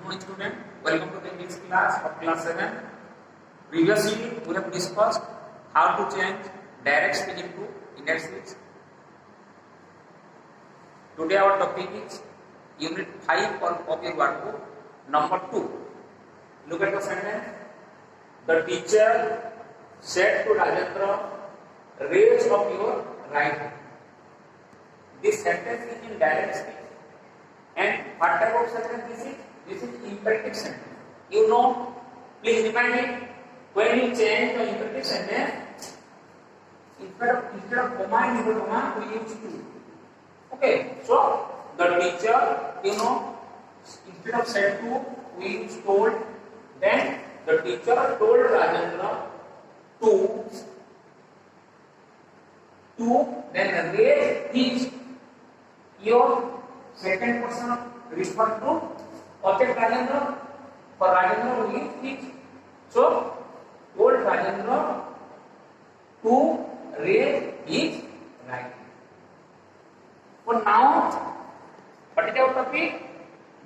morning student. Welcome to the English class of class 7. Previously we have discussed how to change direct speech into indirect speech. Today our topic is unit 5 of your workbook number 2. Look at the sentence. The teacher said to Rajendra, raise up your right hand. This sentence is in direct speech. And what type of sentence this is? This is imperative sentence. You know, please remind me, when you change the imperative sentence, instead of comma and instead of comma, we use to. Okay, so the teacher, you know, instead of said to, we use told. Then the teacher told Rajendra to then raise his, your second person refer to object Rajendra. For Rajendra we use his. So told Rajendra to raise his right. For now, what is our topic?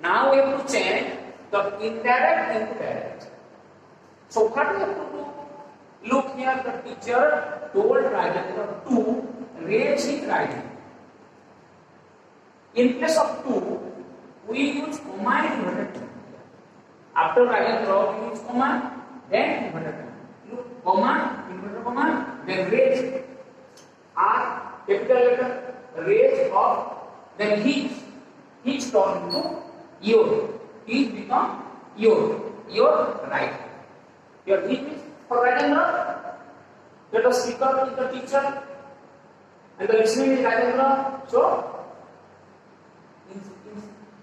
Now we have to change the indirect into direct. So what we have to do? Look here, the teacher told Rajendra to raise his right hand. In place of to, we use comma in inverted comma. After Rajendra, we use comma, then inverted comma. Look, comma, inverted comma, then raise. R, capital letter, raise of, then his turn into your. His become your right. Your his means for Rajendra, that the speaker is the teacher, and the listening is Rajendra. So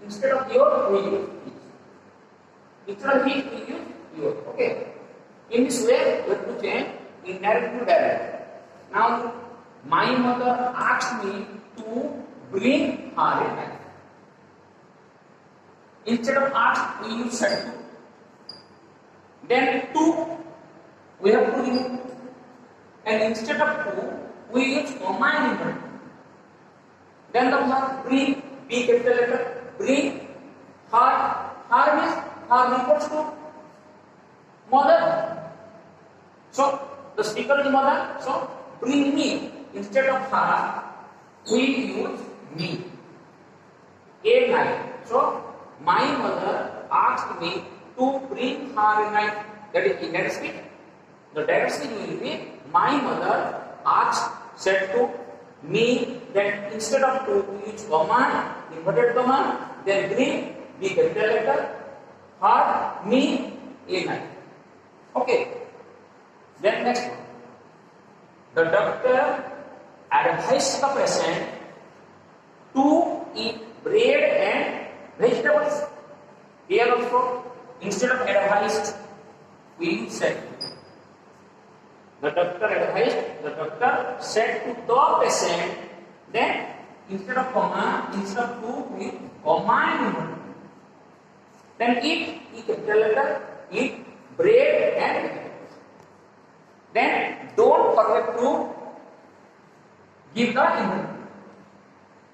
instead of your, we use his. Instead of his, we use your. Okay. In this way, we have to change indirect to direct. Now, my mother asked me to bring her a knife. Instead of asked, we use said to. Then to, we have to remove. And instead of to, we use comma and inverted. Then the verb bring, B capital letter, bring, her means her refers to mother. So the speaker is mother, so bring me. Instead of her, we use me. A knife. So my mother asked me to bring her a knife. That is indirect speech. The direct speech will be my mother said to me. Then instead of to, we use comma, inverted comma, then bring, B capital letter, her, me, a knife. Okay. Then next one. The doctor advised the patient to eat bread and vegetables. Here also, instead of advised, we said. The doctor said to the patient, then instead of comma, instead of to, we comma and inverted. Then eat, E capital letter, eat bread and vegetables. Then don't forget to give the inverted.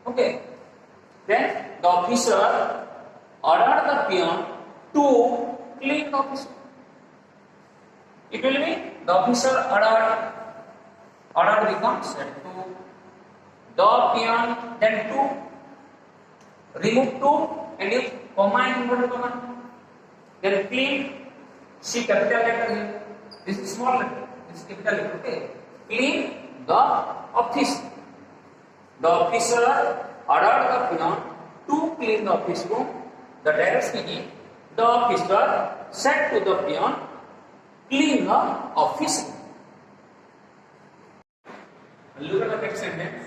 Okay. Then the officer ordered the peon to clean the office. It will be the officer ordered becomes said to, the peon, then to, remove to, and use comma and inverted comma. Then clean, C capital letter here. This is small letter, this is capital letter. Okay. Clean the office. The officer ordered the peon to clean the office room. The direct speaking, the officer said to the peon, clean the office room. Look at the next sentence.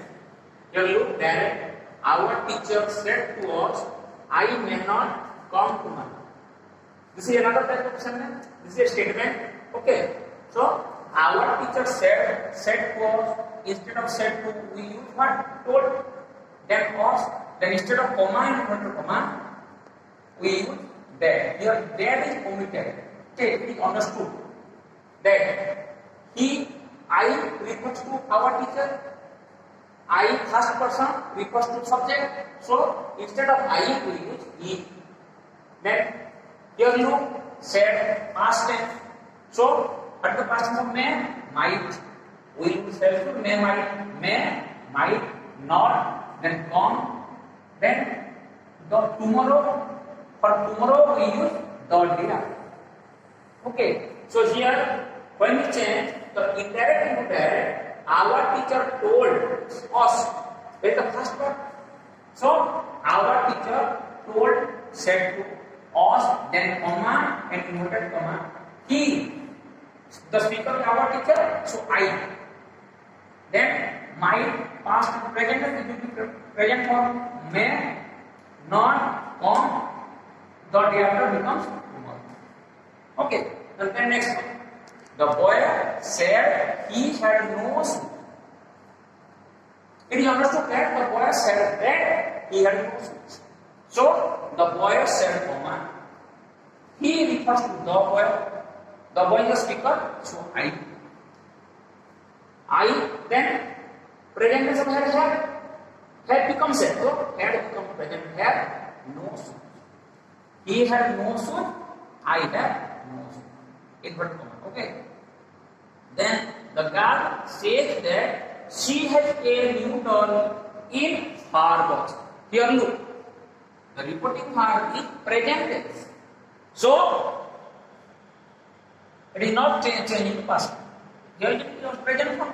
Here look that our teacher said to us, I may not come tomorrow. This is another type of sentence. This is a statement. Okay. So our teacher said to us, instead of said to, we use what? Told. Then us. Then instead of comma and inverted comma, we use that. Here that is omitted. Okay, it is understood. That I refers to our teacher. I first person refers to subject. So instead of I, we use he. Then Here look, said past tense. So at the past tense of may, might. We use helpful may, might, not, then come, then the tomorrow. For tomorrow we use the day. Okay. So here when we change the indirect into direct, our teacher told us. Where is the first part? So our teacher told, said to us, then comma and inverted comma. He, the speaker is our teacher. So I. Then my past and present tense will be present form may, not, come. The day after becomes tomorrow. Okay. Then next one. The boy said he had no shoes. It is understood that the boy said that he had no shoes. So the boy said, comma. He refers to the boy. The boy is the speaker. So I. Then present tense of had. Had becomes said. So had becomes present. Had no shoes. He had no shoes. I had no shoes. Inverted comma. Okay. Then the girl says that she has a new doll in her box. Here look. The repeating verb is present tense. So it is not changing to past. Here it is present form.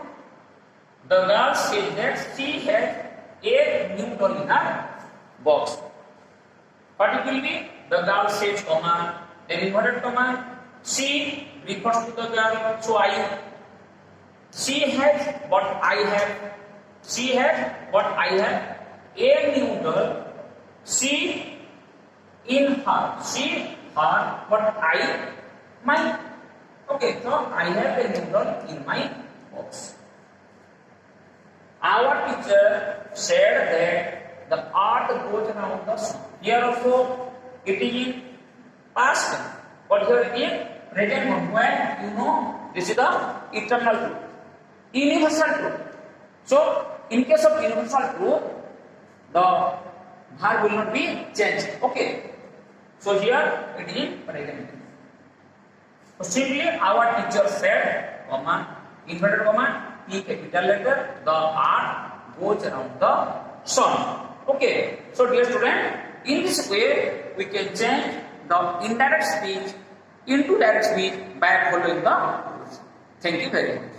The girl says that she has a new doll in her box. What it will be? The girl says, comma, then inverted comma. She refers to the girl, so I. She has what I have. She has what I have. A new doll. She in her. She, her, what I, my. Okay, so I have a new doll in my box. Our teacher said that the earth goes around the sun. Here also it is in past tense. But here it is present form. When you know this is the eternal truth. Universal truth. So in case of universal truth, the verb will not be changed. Okay. So here it is present. So simply our teacher said, comma, inverted comma, P capital letter, the earth goes around the sun. Okay. So dear student, in this way we can change the indirect speech into direct speech by following the rules. Thank you very much.